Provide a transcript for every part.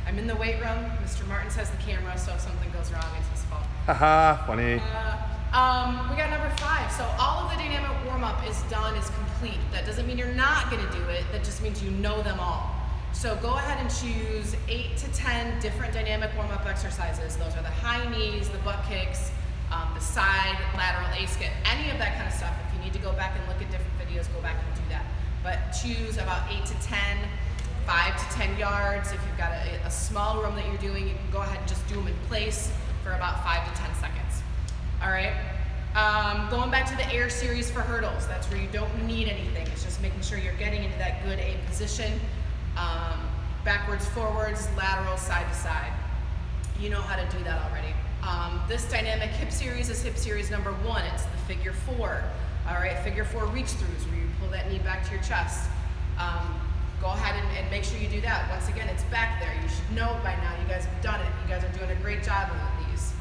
I'm in the weight room. Mr. Martins has the camera, so if something goes wrong, it's his fault. Haha, funny. We got number 5. So all of the dynamic warm-up is done, is complete. That doesn't mean you're not gonna do it. That just means you know them all. So go ahead and choose 8 to 10 different dynamic warm-up exercises. Those are the high knees, the butt kicks, the side, lateral A-skip, any of that kind of stuff. If you need to go back and look at different videos, go back and do that. But choose about 8 to 10, 5 to 10 yards. If you've got a small room that you're doing, you can go ahead and just do them in place for about 5 to 10 seconds. All right. Going back to the air series for hurdles, that's where you don't need anything. It's just making sure you're getting into that good A position. Backwards, forwards, lateral, side to side. You know how to do that already. This dynamic hip series is hip series number 1. It's the figure 4. All right, figure 4 reach throughs where you pull that knee back to your chest. Go ahead and make sure you do that. Once again, it's back there. You should know by now. You guys have done it. You guys are doing a great job with these.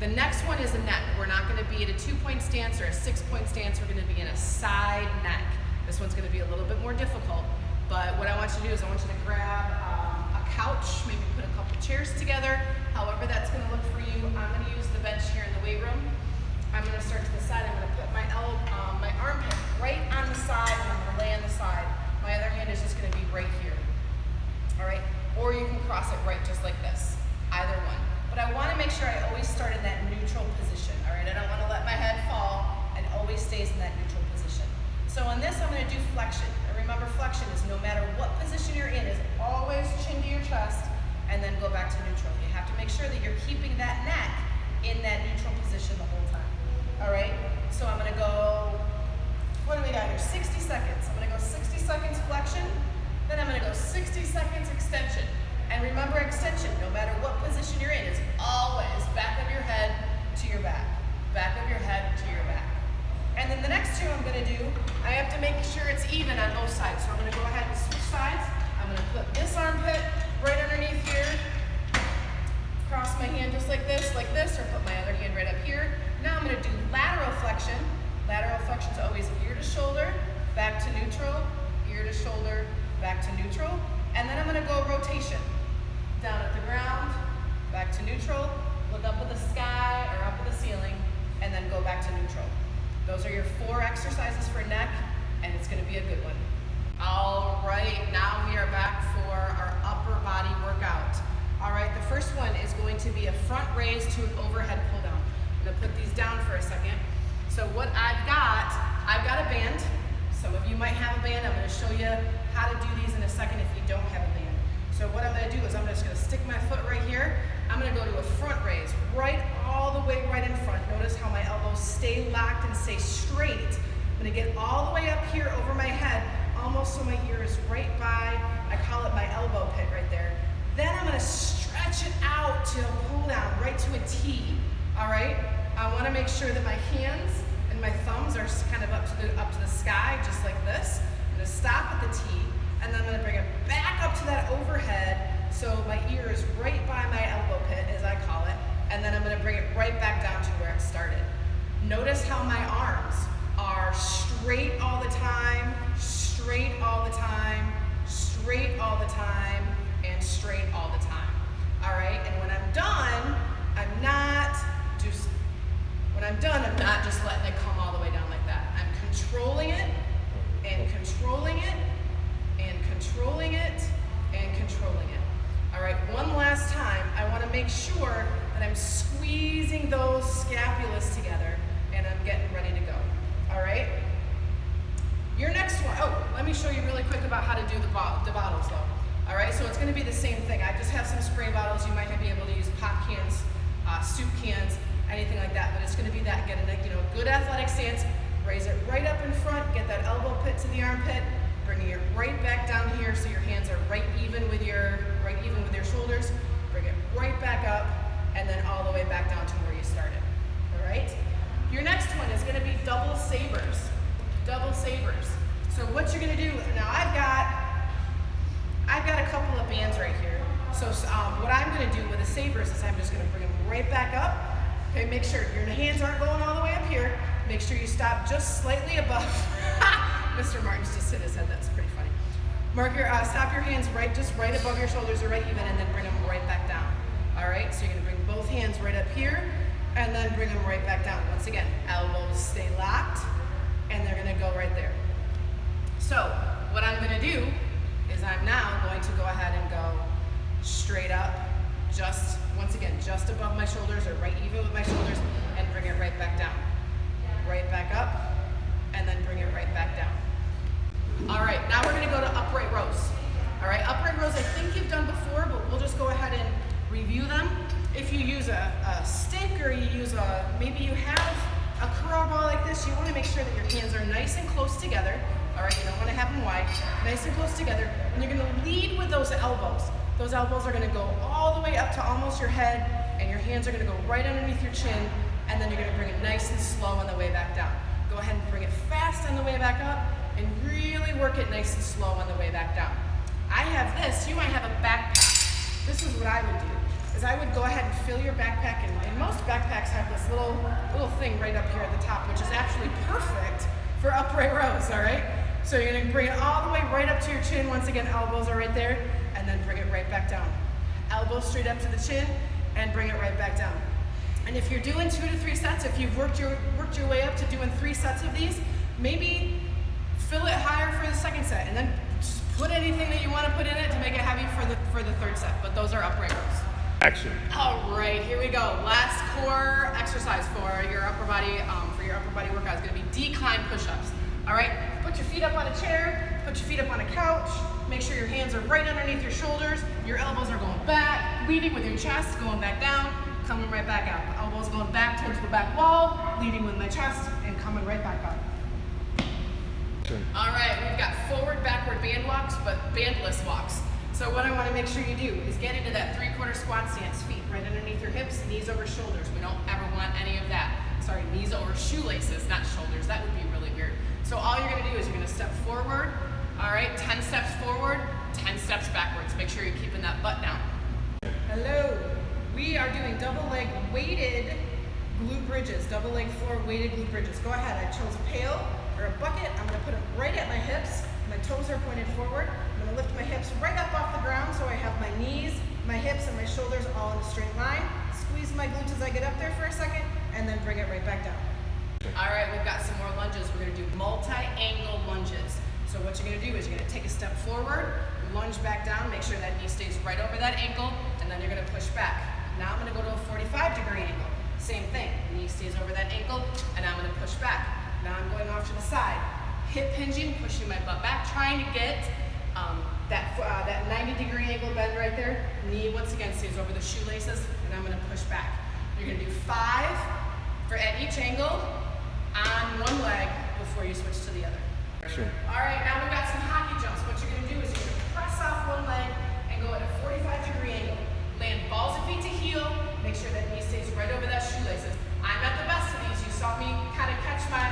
The next one is a neck. We're not going to be at a 2-point stance or a 6-point stance. We're going to be in a side neck. This one's going to be a little bit more difficult. But what I want you to do is I want you to grab a couch, maybe put a couple chairs together, however that's going to look for you. I'm going to use the bench here in the weight room. I'm going to start to the side. I'm going to put my armpit right on the side, and I'm going to lay on the side. My other hand is just going to be right here. All right? Or you can cross it right just like this. Either one. But I want to make sure I always start in that neutral position. All right? I don't want to let my head fall, and always stays in that neutral position. So on this, I'm going to do flexion. And remember, flexion is no matter what position you're in, is always chin to your chest, and then go back to neutral. You have to make sure that you're keeping that neck in that neutral position the whole time. All right? So I'm going to go, what do we got here? 60 seconds. I'm going to go 60 seconds flexion, then I'm going to go 60 seconds extension. And remember, extension, no matter what position you're in, is always back of your head to your back. Back of your head to your back. And then the next two I'm going to do, I have to make sure it's even on both sides. So I'm going to go ahead and switch sides. I'm going to put this armpit right underneath here, cross my hand just like this, or put my other hand right up here. Now I'm going to do lateral flexion. Lateral flexion is always ear to shoulder, back to neutral, ear to shoulder, back to neutral. And then I'm going to go rotation. Down at the ground, back to neutral, look up at the sky or up at the ceiling, and then go back to neutral. Those are your 4 exercises for neck, and it's going to be a good one. All right, now we are back for our upper body workout. All right, the first one is going to be a front raise to an overhead pull down. I'm going to put these down for a second. So what I've got a band. Some of you might have a band. I'm going to show you how to do these in a second if you don't have a band. So what I'm going to do is I'm just going to stick my foot right here. I'm going to go to a front raise, right all the way right in front. Notice how my elbows stay locked and stay straight. I'm going to get all the way up here over my head, almost so my ear is right by, I call it my elbow pit right there. Then I'm going to stretch it out to a pull down, right to a T. All right? I want to make sure that my hands and my thumbs are kind of up to the sky, just like this. I'm going to stop at the T, and then I'm going to bring it back up to that overhead, so my ear is right by my elbow pit, as I call it, and then I'm going to bring it right back down to where it started. Notice how my arms are straight all the time, straight all the time, straight all the time, and straight all the time. All right? And when I'm done, I'm not just letting it come all the way down like that. I'm controlling it, and controlling it, and controlling it, and controlling it. All right, one last time. I want to make sure that I'm squeezing those scapulas together, and I'm getting ready to go. All right? Your next one, let me show you really quick about how to do the bottles though. All right, so it's going to be the same thing. I just have some spray bottles. You might be able to use pop cans, soup cans, anything like that, but it's going to be that, get a good athletic stance, raise it right up in front, get that elbow pit to the armpit, bringing it right back down here so your hands are right even with your shoulders, bring it right back up, and then all the way back down to where you started. All right? Your next one is going to be double sabers. Double sabers. So what you're going to do, now I've got a couple of bands right here. So what I'm going to do with the sabers is I'm just going to bring them right back up. Okay, make sure your hands aren't going all the way up here. Make sure you stop just slightly above. Mr. Martins just hit his head, that's pretty funny. Stop your hands just right above your shoulders or right even, and then bring them right back down. All right, so you're gonna bring both hands right up here, and then bring them right back down. Once again, elbows stay locked, and they're gonna go right there. So what I'm gonna do is I'm now going to go ahead and go straight up, once again, just above my shoulders or right even with my shoulders, and bring it right back down. Right back up, and then bring it right back down. All right, now we're gonna go to upright rows. All right, upright rows I think you've done before, but we'll just go ahead and review them. If you use a stick or you use maybe you have a curl ball like this, you wanna make sure that your hands are nice and close together. All right, you don't wanna have them wide, nice and close together. And you're gonna lead with those elbows. Those elbows are gonna go all the way up to almost your head, and your hands are gonna go right underneath your chin, and then you're gonna bring it nice and slow on the way back down. Go ahead and bring it fast on the way back up, and really work it nice and slow on the way back down. I have this, you might have a backpack. This is what I would do, is I would go ahead and fill your backpack, and most backpacks have this little thing right up here at the top, which is actually perfect for upright rows, all right? So you're gonna bring it all the way right up to your chin. Once again, elbows are right there, and then bring it right back down. Elbows straight up to the chin, and bring it right back down. And if you're doing 2 to 3 sets, if you've worked your way up to doing 3 sets of these, maybe fill it higher for the second set, and then just put anything that you want to put in it to make it heavy for the third set. But those are upright rows. Action. All right, here we go. Last core exercise for your upper body workout is going to be decline push-ups. All right, put your feet up on a chair, put your feet up on a couch. Make sure your hands are right underneath your shoulders. Your elbows are going back, leading with your chest, going back down, coming right back out. The elbows going back towards the back wall, leading with my chest, and coming right back up. All right, we've got forward, backward band walks, but bandless walks. So what I want to make sure you do is get into that 3/4 squat stance, feet right underneath your hips, knees over shoulders. We don't ever want any of that. Sorry, knees over shoelaces, not shoulders. That would be really weird. So all you're going to do is you're going to step forward. All right, 10 steps forward, 10 steps backwards. Make sure you're keeping that butt down. Hello. We are doing double leg weighted glute bridges, double leg floor weighted glute bridges. Go ahead. I chose a pail or a bucket. I'm going to put them right at my hips. My toes are pointed forward. I'm going to lift my hips right up off the ground so I have my knees, my hips, and my shoulders all in a straight line. Squeeze my glutes as I get up there for a second, and then bring it right back down. All right, we've got some more lunges. We're going to do multi-angle lunges. So what you're going to do is you're going to take a step forward, lunge back down, make sure that knee stays right over that ankle, and then you're going to push back. Now I'm going to go to a 45-degree angle. Same thing, knee stays over that ankle, and I'm going to push back. Now I'm going off to the side. Hip hinging, pushing my butt back, trying to get that 90-degree angle bend right there. Knee, once again, stays over the shoelaces, and I'm going to push back. You're going to do 5 at each angle on one leg before you switch to the other. Sure. All right, now we've got some hockey jumps. What you're going to do is you're going to press off one leg and go at a 45-degree angle. Land balls of feet to heel. Make sure that knee stays right over that shoelaces. I'm at the best of these. You saw me kind of catch my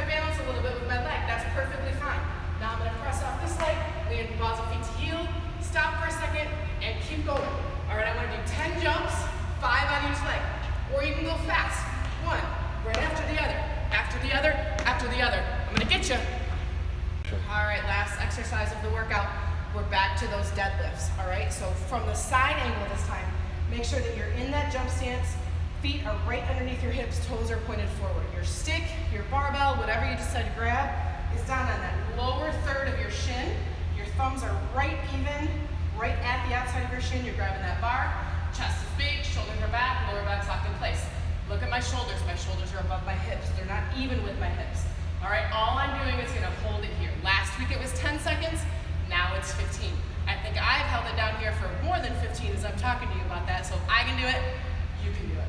balance a little bit with my leg. That's perfectly fine. Now I'm going to press off this leg, land balls of feet to heel, stop for a second, and keep going. All right, I want to do 10 jumps, 5 on each leg. Or you can go fast. 1, right after the other, after the other, after the other. I'm going to get you. All right, last exercise of the workout. We're back to those deadlifts, all right? So from the side angle this time, make sure that you're in that jump stance. Feet are right underneath your hips, toes are pointed forward. Your stick, your barbell, whatever you decide to grab, is down on that lower third of your shin. Your thumbs are right even, right at the outside of your shin. You're grabbing that bar. Chest is big, shoulders are back, lower back's locked in place. Look at my shoulders. My shoulders are above my hips. They're not even with my hips. All right, all I'm doing is gonna hold it here. Last week it was 10 seconds, now it's 15. I think I've held it down here for more than 15 as I'm talking to you about that, so if I can do it, you can do it.